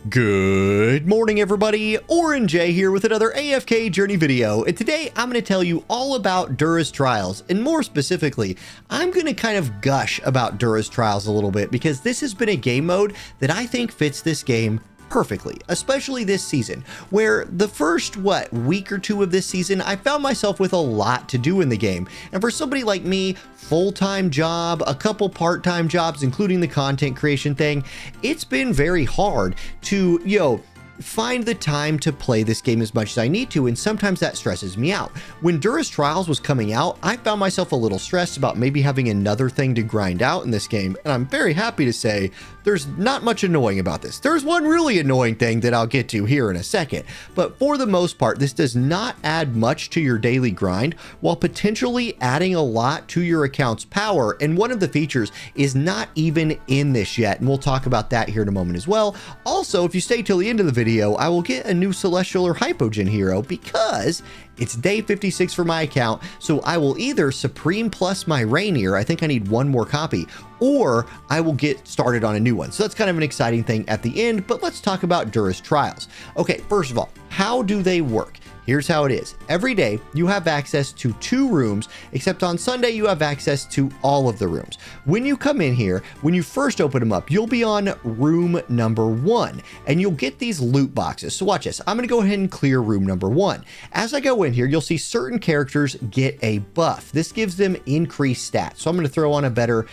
Good morning, everybody. Orange J here with another AFK Journey video, and today I'm going to tell you all about Dura's Trials, and more specifically, I'm going to kind of gush about Dura's Trials a little bit because this has been a game mode that I think fits this game perfectly, especially this season, where the first, week or two of this season, I found myself with a lot to do in the game. And for somebody like me, full-time job, a couple part-time jobs, including the content creation thing, it's been very hard to, find the time to play this game as much as I need to, and sometimes that stresses me out. When Dura's Trials was coming out, I found myself a little stressed about maybe having another thing to grind out in this game, and I'm very happy to say there's not much annoying about this. There's one really annoying thing that I'll get to here in a second, but for the most part, this does not add much to your daily grind, while potentially adding a lot to your account's power, and one of the features is not even in this yet, and we'll talk about that here in a moment as well. Also, if you stay till the end of the video, I will get a new Celestial or Hypogen hero because it's day 56 for my account, so I will either Supreme plus my Rainier, I think I need one more copy, or I will get started on a new one. So that's kind of an exciting thing at the end, but let's talk about Dura's Trials. Okay, first of all, how do they work? Here's how it is. Every day you have access to 2 rooms, except on Sunday you have access to all of the rooms. When you come in here, when you first open them up, you'll be on room number 1 and you'll get these loot boxes. So watch this. I'm going to go ahead and clear room number 1. As I go in here, you'll see certain characters get a buff. This gives them increased stats. So I'm going to throw on a better,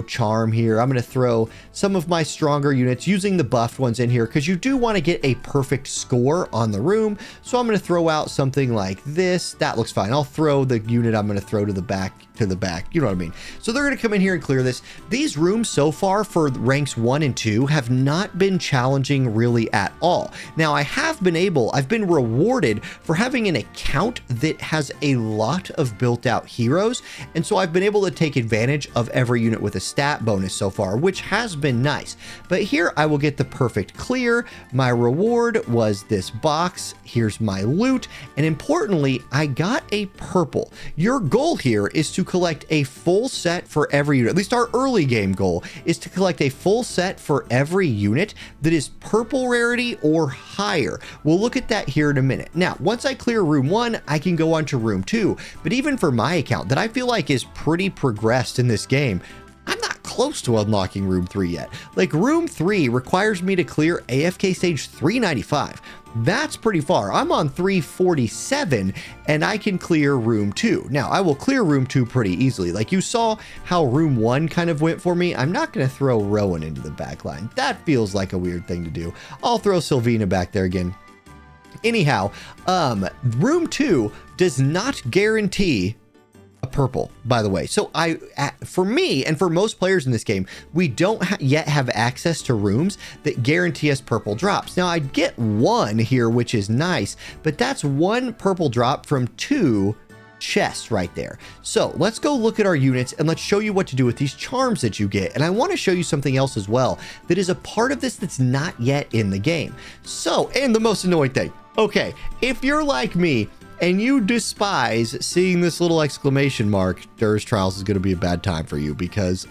charm here. I'm going to throw some of my stronger units using the buffed ones in here because you do want to get a perfect score on the room. So I'm going to throw out something like this. That looks fine. I'll throw the unit I'm going to throw to the back, you know what I mean? So they're going to come in here and clear this. These rooms so far for ranks 1 and 2 have not been challenging really at all. Now I've been rewarded for having an account that has a lot of built out heroes, and so I've been able to take advantage of every unit with a stat bonus so far, which has been nice. But here I will get the perfect clear. My reward was this box. Here's my loot. And importantly, I got a purple. Your goal here is to collect a full set for every unit. At least our early game goal is to collect a full set for every unit that is purple rarity or higher. We'll look at that here in a minute. Now, once I clear room 1, I can go on to room 2. But even for my account that I feel like is pretty progressed in this game, I'm not close to unlocking room 3 yet. Like room 3 requires me to clear AFK stage 395. That's pretty far. I'm on 347 and I can clear room 2. Now I will clear room 2 pretty easily. Like you saw how room 1 kind of went for me. I'm not going to throw Rowan into the back line. That feels like a weird thing to do. I'll throw Sylvina back there again. Anyhow, room 2 does not guarantee a purple, by the way. So for me and for most players in this game, we don't yet have access to rooms that guarantee us purple drops. Now I get 1 here, which is nice, but that's 1 purple drop from 2 chests right there. So let's go look at our units and let's show you what to do with these charms that you get. And I want to show you something else as well that is a part of this that's not yet in the game. So, and the most annoying thing, okay, if you're like me and you despise seeing this little exclamation mark, Dura's Trials is going to be a bad time for you because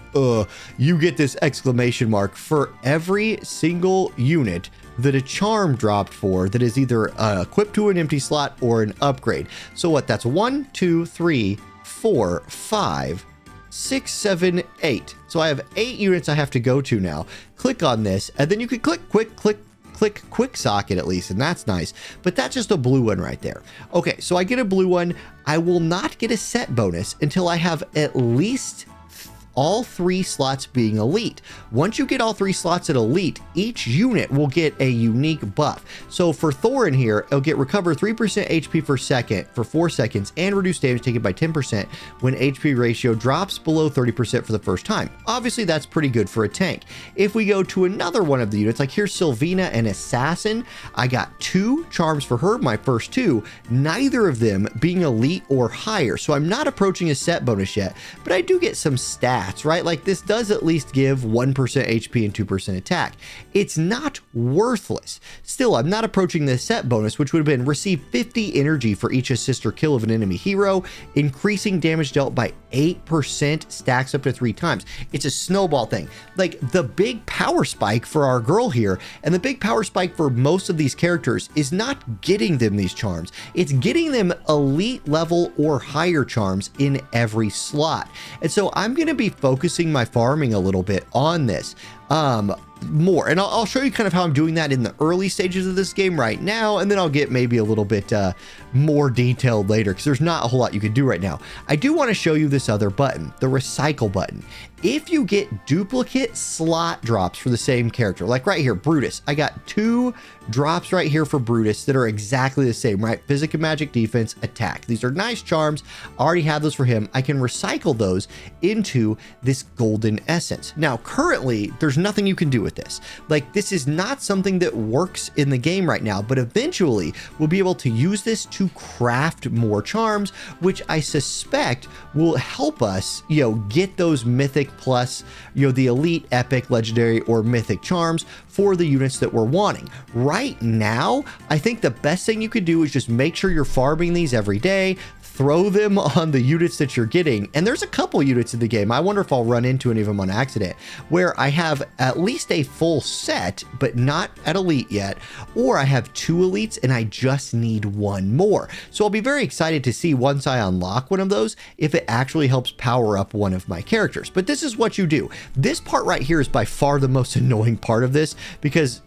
you get this exclamation mark for every single unit that a charm dropped for that is either equipped to an empty slot or an upgrade. So what? That's 1, 2, 3, 4, 5, 6, 7, 8. So I have 8 units I have to go to now. Click on this, and then you can click quick socket at least, and that's nice, but that's just a blue one right there. Okay, so I get a blue one. I will not get a set bonus until I have at least all 3 slots being elite. Once you get all 3 slots at elite, each unit will get a unique buff. So for Thorin here, it'll get recover 3% HP per second for 4 seconds and reduce damage taken by 10% when HP ratio drops below 30% for the first time. Obviously, that's pretty good for a tank. If we go to another one of the units, like here's Sylvina and Assassin, I got 2 charms for her, my first 2, neither of them being elite or higher. So I'm not approaching a set bonus yet, but I do get some stats stats, right? Like this does at least give 1% HP and 2% attack. It's not worthless. Still, I'm not approaching the set bonus, which would have been receive 50 energy for each assist or kill of an enemy hero, increasing damage dealt by 8%, stacks up to 3 times. It's a snowball thing. Like the big power spike for our girl here, and the big power spike for most of these characters is not getting them these charms. It's getting them elite level or higher charms in every slot. And so I'm going to be focusing my farming a little bit on this more, and I'll show you kind of how I'm doing that in the early stages of this game right now, and then I'll get maybe a little bit more detailed later, because there's not a whole lot you can do right now. I do want to show you this other button, the recycle button. If you get duplicate slot drops for the same character, like right here, Brutus, I got 2 drops right here for Brutus that are exactly the same, right? Physic and magic, defense, attack. These are nice charms. I already have those for him. I can recycle those into this golden essence. Now, currently, there's nothing you can do with this. Like, this is not something that works in the game right now, but eventually we'll be able to use this to craft more charms, which I suspect will help us, get those mythic plus, the elite, epic, legendary, or mythic charms for the units that we're wanting. Right now, I think the best thing you could do is just make sure you're farming these every day, throw them on the units that you're getting. And there's a couple units in the game, I wonder if I'll run into any of them on accident, where I have at least a full set, but not at elite yet, or I have 2 elites and I just need 1 more. So I'll be very excited to see once I unlock one of those, if it actually helps power up one of my characters. But this is what you do. This part right here is by far the most annoying part of this, because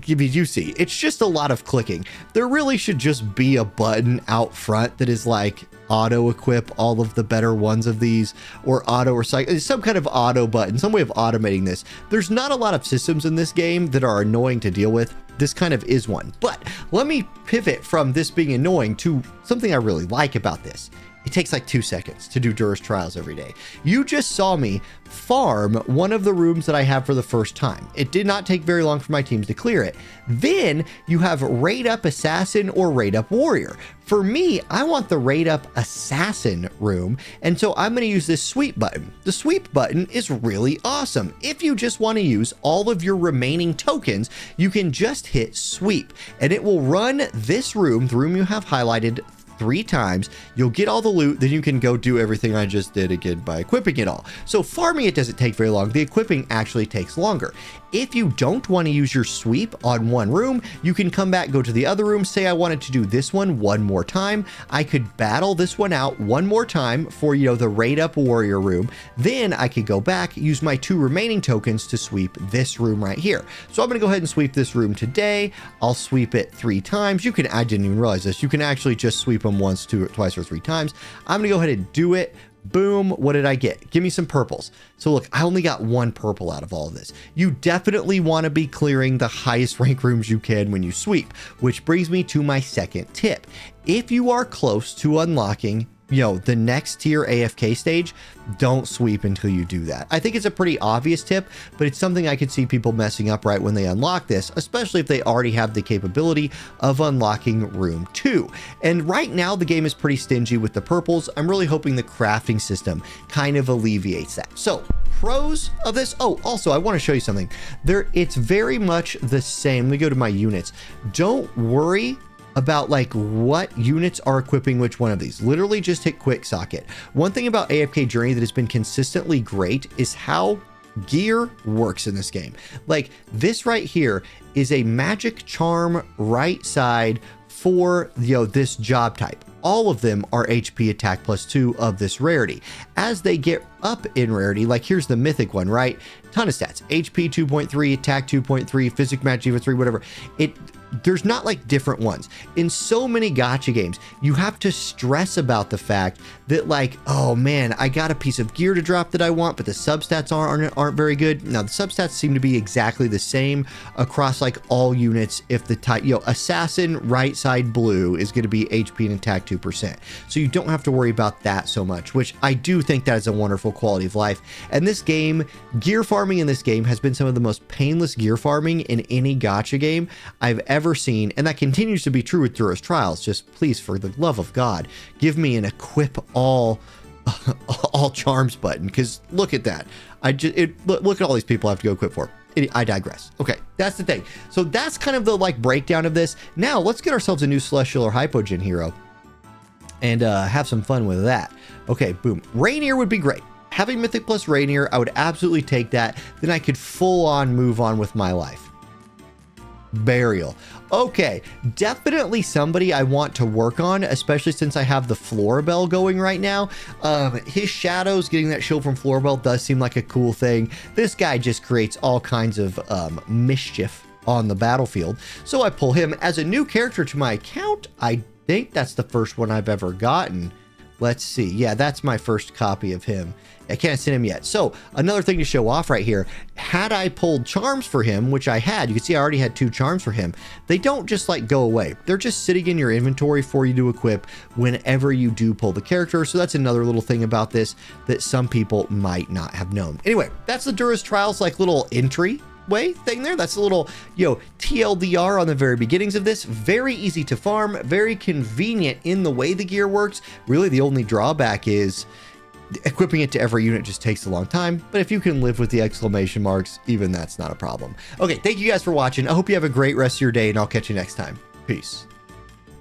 you see, it's just a lot of clicking. There really should just be a button out front that is like auto equip all of the better ones of these, or auto recycle, some kind of auto button, some way of automating this. There's not a lot of systems in this game that are annoying to deal with. This kind of is one. But let me pivot from this being annoying to something I really like about this. It takes like 2 seconds to do Dura's trials every day. You just saw me farm one of the rooms that I have for the first time. It did not take very long for my teams to clear it. Then you have Raid Up Assassin or Raid Up Warrior. For me, I want the Raid Up Assassin room, and so I'm going to use this sweep button. The sweep button is really awesome. If you just want to use all of your remaining tokens, you can just hit sweep, and it will run this room, the room you have highlighted, 3 times. You'll get all the loot, then you can go do everything I just did again by equipping it all. So farming it doesn't take very long. The equipping actually takes longer. If you don't want to use your sweep on one room, you can come back, go to the other room. Say I wanted to do this one more time. I could battle this one out one more time for, the Raid Up Warrior room. Then I could go back, use my 2 remaining tokens to sweep this room right here. So I'm going to go ahead and sweep this room today. I'll sweep it 3 times. I didn't even realize this. You can actually just sweep them once, twice, or 3 times. I'm going to go ahead and do it. Boom. What did I get? Give me some purples. So look, I only got 1 purple out of all of this. You definitely want to be clearing the highest rank rooms you can when you sweep, which brings me to my second tip. If you are close to unlocking the next tier AFK stage, don't sweep until you do that. I think it's a pretty obvious tip, but it's something I could see people messing up right when they unlock this, especially if they already have the capability of unlocking room 2. And right now the game is pretty stingy with the purples. I'm really hoping the crafting system kind of alleviates that. So pros of this. Oh, also I want to show you something there. It's very much the same. Let me go to my units. Don't worry about like what units are equipping which one of these. Literally just hit quick socket. One thing about AFK Journey that has been consistently great is how gear works in this game. Like this right here is a magic charm right side for this job type. All of them are HP attack +2 of this rarity. As they get up in rarity, like here's the mythic one, right? Ton of stats. HP 2.3, attack 2.3, physic magic 3, whatever. There's not like different ones. In so many gacha games, you have to stress about the fact that like, oh man, I got a piece of gear to drop that I want, but the substats aren't very good. Now the substats seem to be exactly the same across like all units. If the type, assassin right side blue is going to be HP and attack 2%. So you don't have to worry about that so much, which I do think that is a wonderful quality of life. And this game, gear farming in this game has been some of the most painless gear farming in any gacha game I've ever seen, and that continues to be true with Dura's trials. Just please, for the love of God, give me an equip all all charms button, because look at that. Look at all these people I have to go equip for. I digress. Okay, that's the thing. So that's kind of the like breakdown of this. Now let's get ourselves a new Celestial or Hypogen hero and have some fun with that. Okay, boom. Rainier would be great. Having Mythic plus Rainier, I would absolutely take that. Then I could full on move on with my life. Burial. Okay, definitely somebody I want to work on, especially since I have the Florabelle going right now. His shadows, getting that shield from Florabelle does seem like a cool thing. This guy just creates all kinds of mischief on the battlefield. So I pull him as a new character to my account. I think that's the first one I've ever gotten. Let's see. Yeah, that's my first copy of him. I can't send him yet. So another thing to show off right here, had I pulled charms for him, which I had, you can see I already had 2 charms for him. They don't just like go away. They're just sitting in your inventory for you to equip whenever you do pull the character. So that's another little thing about this that some people might not have known. Anyway, that's the Dura's Trials like little entry way thing there. That's a little, TLDR on the very beginnings of this. Very easy to farm, very convenient in the way the gear works. Really, the only drawback is equipping it to every unit just takes a long time, but if you can live with the exclamation marks, even that's not a problem. Okay, thank you guys for watching. I hope you have a great rest of your day, and I'll catch you next time. Peace.